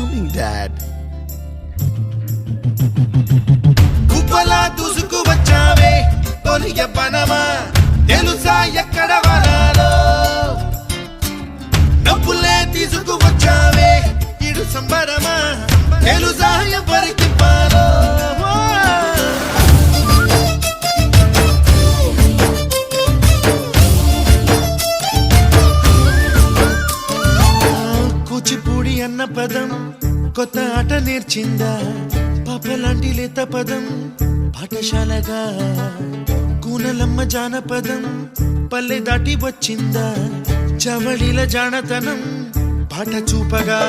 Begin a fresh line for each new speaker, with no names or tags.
coming, Dad.
కుప్పలా దూసుకు వచ్చావే తొలియ పనమా తెలుసా ఎక్కడ వనాలో డబ్బులే తీసుకు వచ్చావే ఇడు సంబరమా తెలుసా ఎవరికి పాలో కూచిపూడి అన్న పదం కొత్త ఆట నేర్చిందా పాపలాంటి లేత పదం పాఠశాలగా కూనలమ్మ జానపదం పల్లె దాటి వచ్చిందా చవళిల జానతనం పాట చూపగా